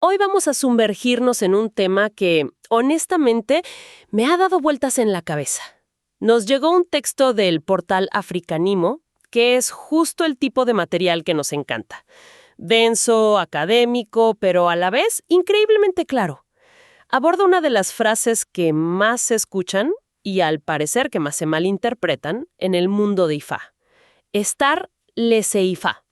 Hoy vamos a sumergirnos en un tema que, honestamente, me ha dado vueltas en la cabeza. Nos llegó un texto del portal Africanimo, que es justo el tipo de material que nos encanta. Denso, académico, pero a la vez increíblemente claro. Aborda una de las frases que más se escuchan y al parecer que más se malinterpretan en el mundo de IFA. Estar laissez-faire.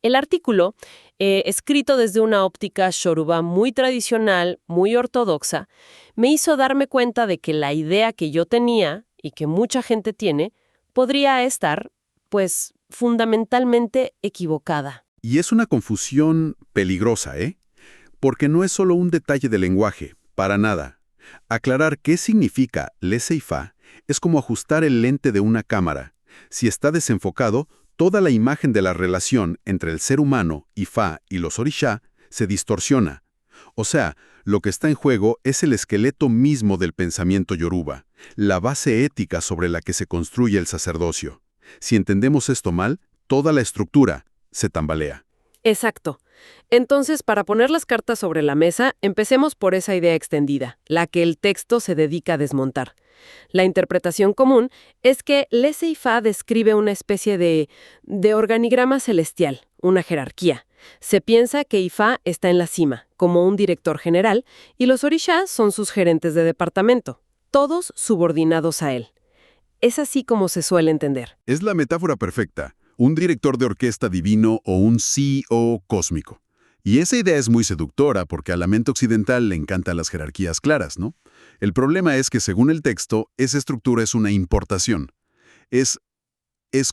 El artículo, escrito desde una óptica yoruba muy tradicional, muy ortodoxa, me hizo darme cuenta de que la idea que yo tenía y que mucha gente tiene podría estar, pues, fundamentalmente equivocada. Y es una confusión peligrosa, ¿eh? Porque no es solo un detalle de lenguaje, para nada. Aclarar qué significa laissez-faire es como ajustar el lente de una cámara. Si está desenfocado, toda la imagen de la relación entre el ser humano, Ifá, y los orishá se distorsiona. O sea, lo que está en juego es el esqueleto mismo del pensamiento yoruba, la base ética sobre la que se construye el sacerdocio. Si entendemos esto mal, toda la estructura se tambalea. Exacto. Entonces, para poner las cartas sobre la mesa, empecemos por esa idea extendida, la que el texto se dedica a desmontar. La interpretación común es que laissez-faire describe una especie de organigrama celestial, una jerarquía. Se piensa que Ifá está en la cima, como un director general, y los orishás son sus gerentes de departamento, todos subordinados a él. Es así como se suele entender. Es la metáfora perfecta, un director de orquesta divino o un CEO cósmico. Y esa idea es muy seductora porque a la mente occidental le encantan las jerarquías claras, ¿no? El problema es que, según el texto, esa estructura es una importación. Es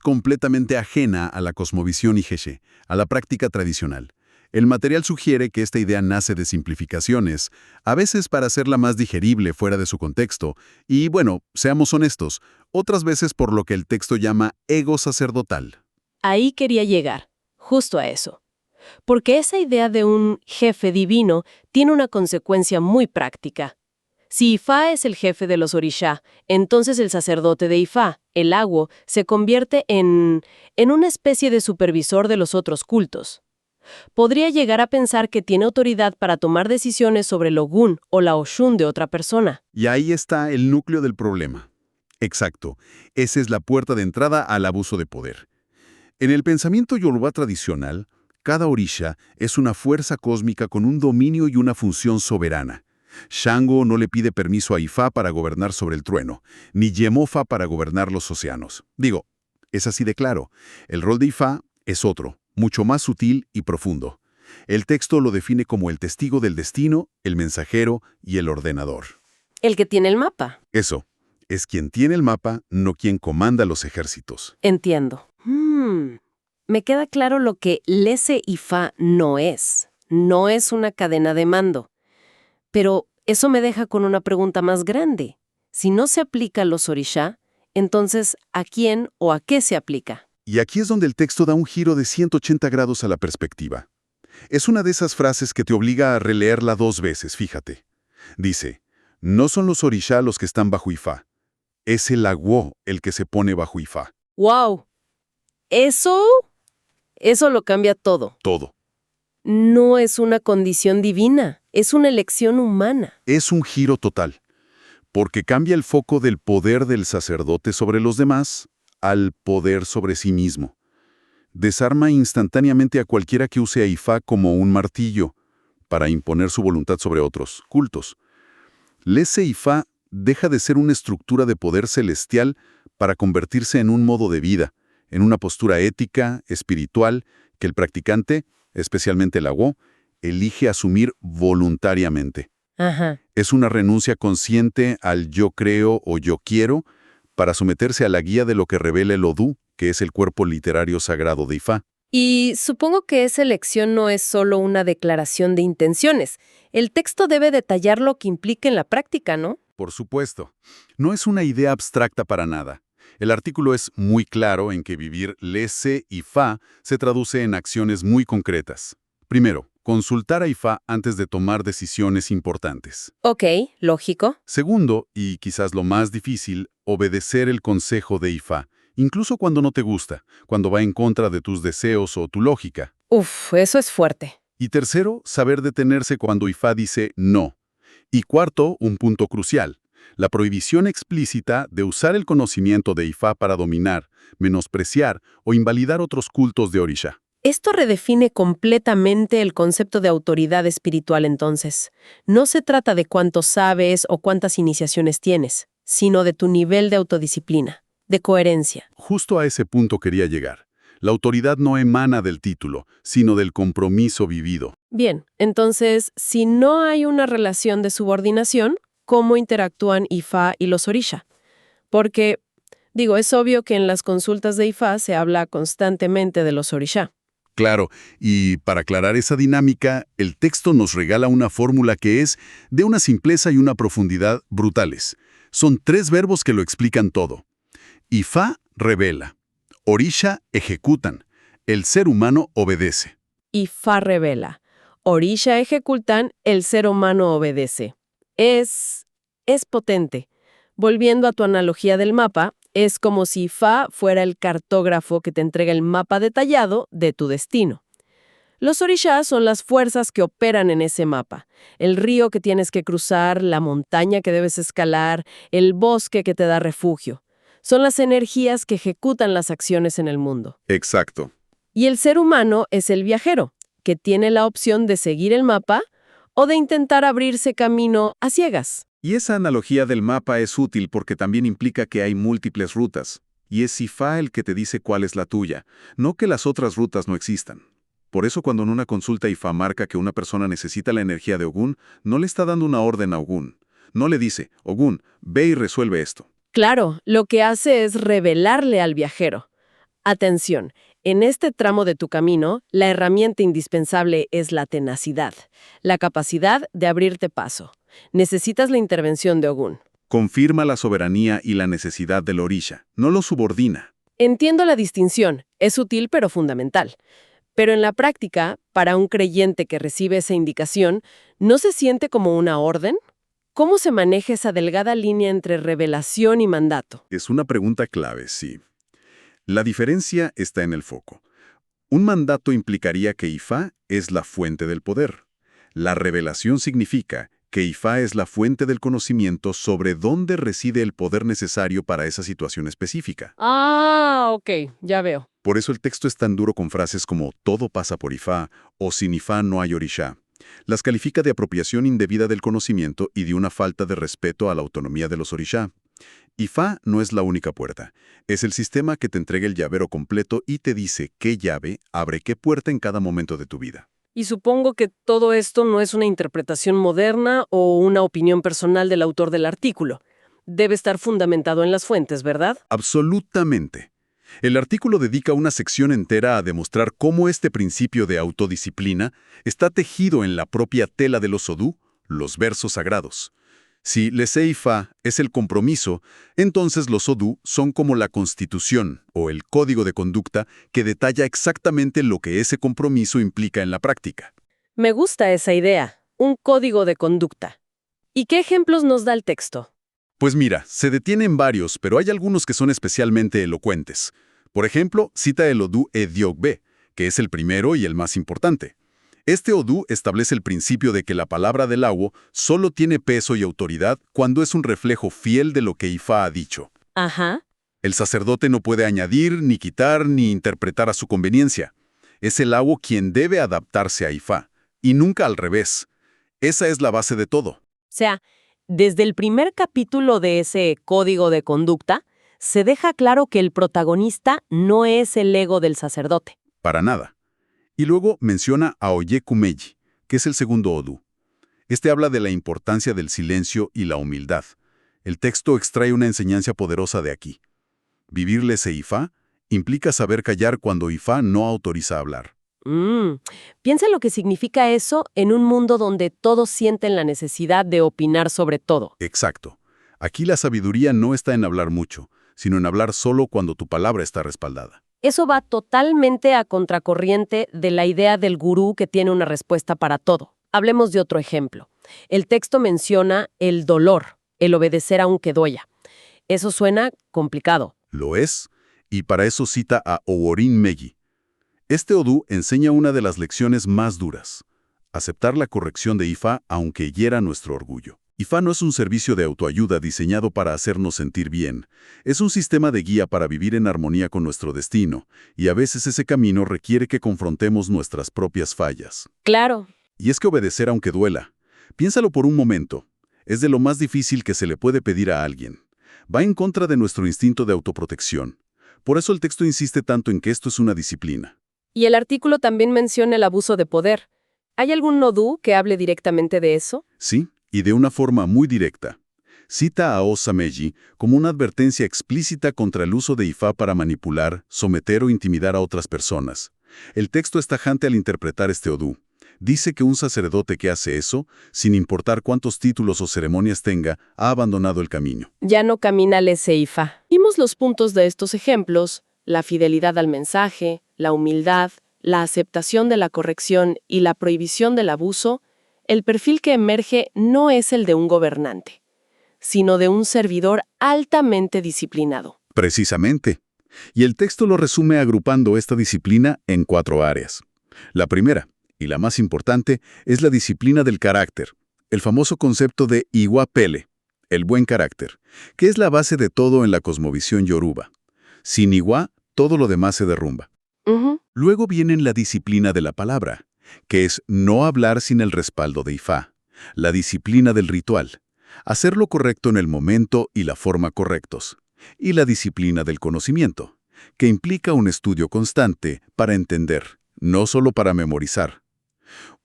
completamente ajena a la cosmovisión Igeshe, a la práctica tradicional. El material sugiere que esta idea nace de simplificaciones, a veces para hacerla más digerible fuera de su contexto, y bueno, seamos honestos, otras veces por lo que el texto llama ego sacerdotal. Ahí quería llegar, justo a eso. Porque esa idea de un jefe divino tiene una consecuencia muy práctica. Si Ifá es el jefe de los orishá, entonces el sacerdote de Ifá, el Agwo, se convierte en una especie de supervisor de los otros cultos. Podría llegar a pensar que tiene autoridad para tomar decisiones sobre el Ogún o la Oshun de otra persona. Y ahí está el núcleo del problema. Exacto, esa es la puerta de entrada al abuso de poder. En el pensamiento yoruba tradicional, cada orisha es una fuerza cósmica con un dominio y una función soberana. Shango no le pide permiso a Ifá para gobernar sobre el trueno, ni Yemofa para gobernar los océanos. Digo, es así de claro. El rol de Ifá es otro, mucho más sutil y profundo. El texto lo define como el testigo del destino, el mensajero y el ordenador. El que tiene el mapa. Eso, es quien tiene el mapa, no quien comanda los ejércitos. Entiendo. Me queda claro lo que laissez-faire no es. No es una cadena de mando. Pero eso me deja con una pregunta más grande. Si no se aplica a los orishá, entonces, ¿a quién o a qué se aplica? Y aquí es donde el texto da un giro de 180 grados a la perspectiva. Es una de esas frases que te obliga a releerla 2 veces, fíjate. Dice, no son los orishá los que están bajo Ifá. Es el Agwo el que se pone bajo Ifá. ¡Wow! Eso lo cambia todo. Todo. No es una condición divina, es una elección humana. Es un giro total, porque cambia el foco del poder del sacerdote sobre los demás al poder sobre sí mismo. Desarma instantáneamente a cualquiera que use a Ifá como un martillo para imponer su voluntad sobre otros cultos. Laissez-Ifá deja de ser una estructura de poder celestial para convertirse en un modo de vida, en una postura ética, espiritual, que el practicante, especialmente el Agwo, elige asumir voluntariamente. Ajá. Es una renuncia consciente al yo creo o yo quiero para someterse a la guía de lo que revela el Odú, que es el cuerpo literario sagrado de Ifá. Y supongo que esa elección no es solo una declaración de intenciones. El texto debe detallar lo que implica en la práctica, ¿no? Por supuesto. No es una idea abstracta para nada. El artículo es muy claro en que vivir laissez-Ifá se traduce en acciones muy concretas. Primero, consultar a Ifá antes de tomar decisiones importantes. Ok, lógico. Segundo, y quizás lo más difícil, obedecer el consejo de Ifá, incluso cuando no te gusta, cuando va en contra de tus deseos o tu lógica. Uf, eso es fuerte. Y tercero, saber detenerse cuando Ifá dice no. Y cuarto, un punto crucial, la prohibición explícita de usar el conocimiento de Ifá para dominar, menospreciar o invalidar otros cultos de Orisha. Esto redefine completamente el concepto de autoridad espiritual entonces. No se trata de cuánto sabes o cuántas iniciaciones tienes, sino de tu nivel de autodisciplina, de coherencia. Justo a ese punto quería llegar. La autoridad no emana del título, sino del compromiso vivido. Bien, entonces, si no hay una relación de subordinación, ¿cómo interactúan Ifá y los Orisha? Porque, es obvio que en las consultas de Ifá se habla constantemente de los Orisha. Claro, y para aclarar esa dinámica, el texto nos regala una fórmula que es de una simpleza y una profundidad brutales. Son 3 verbos que lo explican todo. Ifá revela, Orisha ejecutan, el ser humano obedece. Ifá revela, Orisha ejecutan, el ser humano obedece. Es potente. Volviendo a tu analogía del mapa, es como si Ifá fuera el cartógrafo que te entrega el mapa detallado de tu destino. Los orishas son las fuerzas que operan en ese mapa. El río que tienes que cruzar, la montaña que debes escalar, el bosque que te da refugio. Son las energías que ejecutan las acciones en el mundo. Exacto. Y el ser humano es el viajero, que tiene la opción de seguir el mapa o de intentar abrirse camino a ciegas. Y esa analogía del mapa es útil porque también implica que hay múltiples rutas, y es Ifá el que te dice cuál es la tuya, no que las otras rutas no existan. Por eso cuando en una consulta Ifá marca que una persona necesita la energía de Ogún, no le está dando una orden a Ogún. No le dice, Ogún, ve y resuelve esto. Claro, lo que hace es revelarle al viajero. Atención, en este tramo de tu camino, la herramienta indispensable es la tenacidad, la capacidad de abrirte paso. Necesitas la intervención de Ogún. Confirma la soberanía y la necesidad del Orisha, no lo subordina. Entiendo la distinción, es sutil pero fundamental. Pero en la práctica, para un creyente que recibe esa indicación, ¿no se siente como una orden? ¿Cómo se maneja esa delgada línea entre revelación y mandato? Es una pregunta clave, sí. La diferencia está en el foco. Un mandato implicaría que Ifá es la fuente del poder. La revelación significa que Ifá es la fuente del conocimiento sobre dónde reside el poder necesario para esa situación específica. Ah, ok, ya veo. Por eso el texto es tan duro con frases como «todo pasa por Ifá» o «sin Ifá no hay Orisha». Las califica de apropiación indebida del conocimiento y de una falta de respeto a la autonomía de los Orisha. Ifá no es la única puerta. Es el sistema que te entrega el llavero completo y te dice qué llave abre qué puerta en cada momento de tu vida. Y supongo que todo esto no es una interpretación moderna o una opinión personal del autor del artículo. Debe estar fundamentado en las fuentes, ¿verdad? Absolutamente. El artículo dedica una sección entera a demostrar cómo este principio de autodisciplina está tejido en la propia tela de los odú, los versos sagrados. Si Lesé-Ifá es el compromiso, entonces los odú son como la constitución o el código de conducta que detalla exactamente lo que ese compromiso implica en la práctica. Me gusta esa idea, un código de conducta. ¿Y qué ejemplos nos da el texto? Pues mira, se detienen varios, pero hay algunos que son especialmente elocuentes. Por ejemplo, cita el odú Ediogbe, que es el primero y el más importante. Este odú establece el principio de que la palabra del agua solo tiene peso y autoridad cuando es un reflejo fiel de lo que Ifá ha dicho. Ajá. El sacerdote no puede añadir, ni quitar, ni interpretar a su conveniencia. Es el agua quien debe adaptarse a Ifá, y nunca al revés. Esa es la base de todo. O sea, desde el primer capítulo de ese código de conducta, se deja claro que el protagonista no es el ego del sacerdote. Para nada. Y luego menciona a Oye Kumeyi, que es el segundo odú. Este habla de la importancia del silencio y la humildad. El texto extrae una enseñanza poderosa de aquí. Vivir Lesé Ifá implica saber callar cuando Ifá no autoriza hablar. Piensa lo que significa eso en un mundo donde todos sienten la necesidad de opinar sobre todo. Exacto. Aquí la sabiduría no está en hablar mucho, sino en hablar solo cuando tu palabra está respaldada. Eso va totalmente a contracorriente de la idea del gurú que tiene una respuesta para todo. Hablemos de otro ejemplo. El texto menciona el dolor, el obedecer aunque duela. Eso suena complicado. Lo es, y para eso cita a Oworin Megi. Este odú enseña una de las lecciones más duras. aceptar la corrección de Ifá aunque hiera nuestro orgullo. Ifá no es un servicio de autoayuda diseñado para hacernos sentir bien. Es un sistema de guía para vivir en armonía con nuestro destino, y a veces ese camino requiere que confrontemos nuestras propias fallas. Claro. Y es que obedecer aunque duela. Piénsalo por un momento. Es de lo más difícil que se le puede pedir a alguien. Va en contra de nuestro instinto de autoprotección. Por eso el texto insiste tanto en que esto es una disciplina. Y el artículo también menciona el abuso de poder. ¿Hay algún nodú que hable directamente de eso? Sí, y de una forma muy directa. Cita a Osameji como una advertencia explícita contra el uso de Ifá para manipular, someter o intimidar a otras personas. El texto es tajante al interpretar este odú. Dice que un sacerdote que hace eso, sin importar cuántos títulos o ceremonias tenga, ha abandonado el camino. Ya no camina ese Ifá. Vimos los puntos de estos ejemplos: la fidelidad al mensaje, la humildad, la aceptación de la corrección y la prohibición del abuso. El perfil que emerge no es el de un gobernante, sino de un servidor altamente disciplinado. Precisamente. Y el texto lo resume agrupando esta disciplina en 4 áreas. La primera, y la más importante, es la disciplina del carácter, el famoso concepto de Iwa Pele, el buen carácter, que es la base de todo en la cosmovisión yoruba. Sin Iwa, todo lo demás se derrumba. Luego viene la disciplina de la palabra, que es no hablar sin el respaldo de Ifá, la disciplina del ritual, hacer lo correcto en el momento y la forma correctos, y la disciplina del conocimiento, que implica un estudio constante para entender, no solo para memorizar.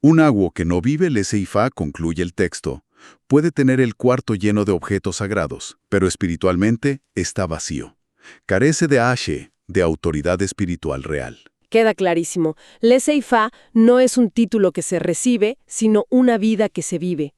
Un agua que no vive el Ifá, concluye el texto, puede tener el cuarto lleno de objetos sagrados, pero espiritualmente está vacío. Carece de Ashe, de autoridad espiritual real. Queda clarísimo. Ifá no es un título que se recibe, sino una vida que se vive.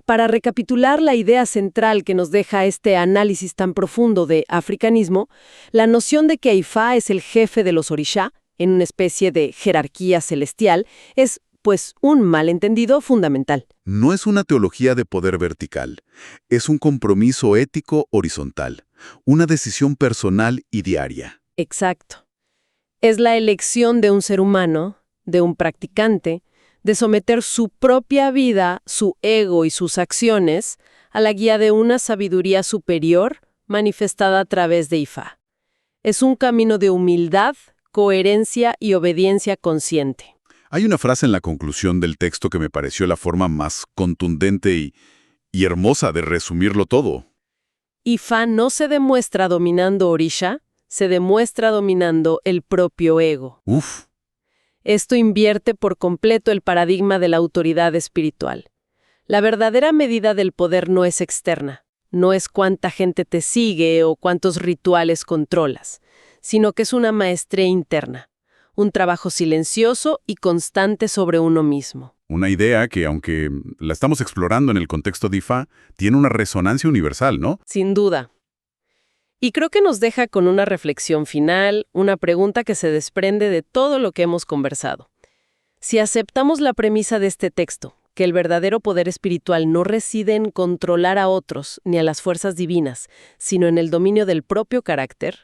Para recapitular la idea central que nos deja este análisis tan profundo de africanismo, la noción de que Ifá es el jefe de los orishá, en una especie de jerarquía celestial, es, pues, un malentendido fundamental. No es una teología de poder vertical, es un compromiso ético horizontal, una decisión personal y diaria. Exacto. Es la elección de un ser humano, de un practicante, de someter su propia vida, su ego y sus acciones a la guía de una sabiduría superior manifestada a través de Ifá. Es un camino de humildad, coherencia y obediencia consciente. Hay una frase en la conclusión del texto que me pareció la forma más contundente y hermosa de resumirlo todo. Ifá no se demuestra dominando Orisha, se demuestra dominando el propio ego. Uf. Esto invierte por completo el paradigma de la autoridad espiritual. La verdadera medida del poder no es externa, no es cuánta gente te sigue o cuántos rituales controlas, sino que es una maestría interna, un trabajo silencioso y constante sobre uno mismo. Una idea que, aunque la estamos explorando en el contexto de Ifá, tiene una resonancia universal, ¿no? Sin duda. Y creo que nos deja con una reflexión final, una pregunta que se desprende de todo lo que hemos conversado. Si aceptamos la premisa de este texto, que el verdadero poder espiritual no reside en controlar a otros ni a las fuerzas divinas, sino en el dominio del propio carácter,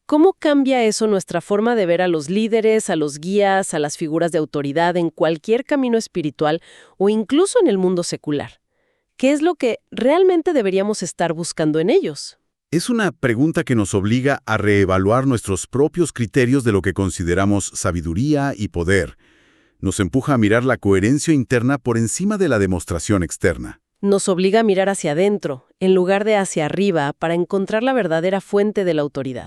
¿cómo cambia eso nuestra forma de ver a los líderes, a los guías, a las figuras de autoridad en cualquier camino espiritual o incluso en el mundo secular? ¿Qué es lo que realmente deberíamos estar buscando en ellos? Es una pregunta que nos obliga a reevaluar nuestros propios criterios de lo que consideramos sabiduría y poder. Nos empuja a mirar la coherencia interna por encima de la demostración externa. Nos obliga a mirar hacia adentro, en lugar de hacia arriba, para encontrar la verdadera fuente de la autoridad.